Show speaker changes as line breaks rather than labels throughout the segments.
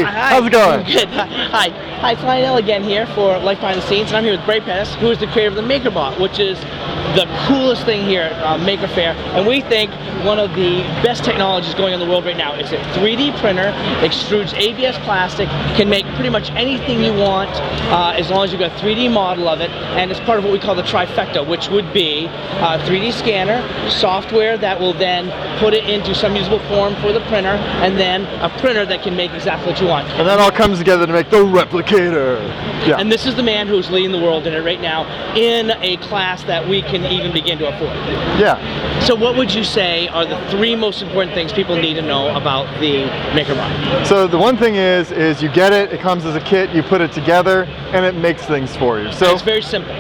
Hey, how's it going?
Good. Hi, Lionel again here for Life Behind the Scenes, and I'm here with Bray Pettis, who is the creator of the makerBot, which is the coolest thing here at Maker Faire, and we think one of the best technologies going on in the world right now. It's a 3D printer, extrudes ABS plastic, can make pretty much anything you want as long as you've got a 3D model of it, and it's part of what we call the trifecta, which would be a 3D scanner, software that will then put it into some usable form for the printer, and then a printer that can make exactly what you want.
And that all comes together to make the replicator. Yeah.
And this is the man who's leading the world in it right now in a class that we can even begin to afford.
Yeah.
So what would you say are the three most important things people need to know about the makerBot?
So the one thing is you get it, it comes as a kit, you put it together, and it makes things for you. So
and it's very simple.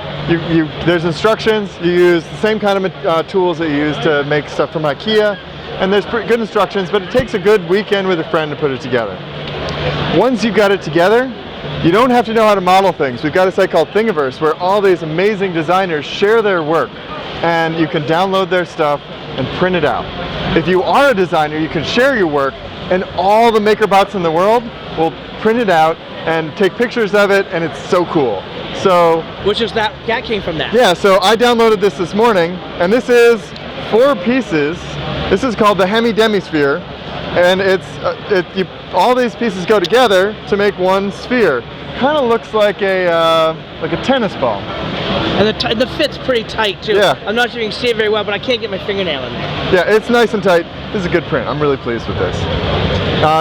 There's instructions, you use the same kind of tools that you use to make stuff from IKEA, and there's pretty good instructions, but it takes a good weekend with a friend to put it together. Once you've got it together, you don't have to know how to model things. We've got a site called Thingiverse where all these amazing designers share their work, and you can download their stuff and print it out. If you are a designer, you can share your work, and all the makerbots in the world will print it out and take pictures of it, and it's so cool. So,
which is that came from that.
Yeah, so I downloaded this morning, and this is 4 pieces. This is called the Hemi-Demi-Sphere, and all these pieces go together to make one sphere. Kind of looks like a tennis ball.
And the fit's pretty tight too.
Yeah.
I'm not sure you can see it very well, but I can't get my fingernail in there.
Yeah, it's nice and tight. This is a good print. I'm really pleased with this.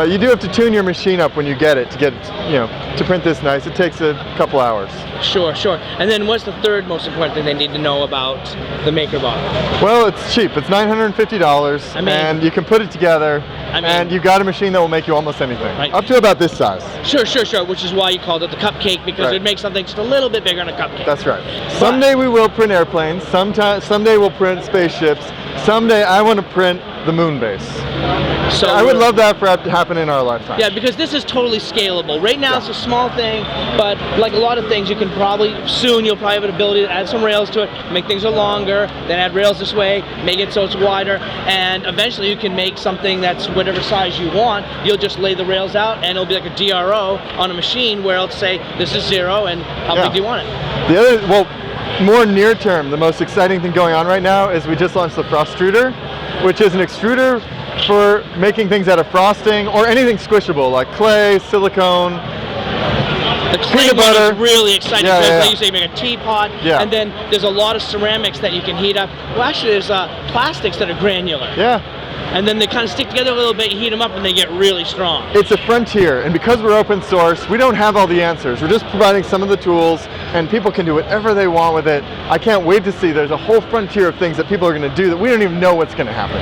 You do have to tune your machine up when you get it to print this nice. It takes a couple hours.
Sure. And then what's the third most important thing they need to know about the makerBot?
Well, it's cheap. It's $950, and you can put it together, and you've got a machine that will make you almost anything,
right,
up to about this size.
Sure. Which is why you called it the cupcake, because it makes something just a little bit bigger than a cupcake.
That's right. Someday we will print airplanes. Someday we'll print spaceships. Someday I want to print the moon base. So I would love that to happen in our lifetime.
Yeah, because this is totally scalable. Right now it's a small thing, but like a lot of things, you'll probably have an ability to add some rails to it, make things longer, then add rails this way, make it so it's wider, and eventually you can make something that's whatever size you want. You'll just lay the rails out, and it'll be like a DRO on a machine where it'll say, this is 0, and how big do you want it?
More near term, the most exciting thing going on right now is we just launched the Frostruder, which is an extruder for making things out of frosting or anything squishable like clay, silicone,
the clay
peanut butter.
Is really exciting because like you say, you make a teapot, and then there's a lot of ceramics that you can heat up. Well, actually, there's plastics that are granular.
Yeah.
And then they kind of stick together a little bit, you heat them up, and they get really strong.
It's a frontier, and because we're open source, we don't have all the answers. We're just providing some of the tools, and people can do whatever they want with it. I can't wait to see there's a whole frontier of things that people are going to do that we don't even know what's going to happen.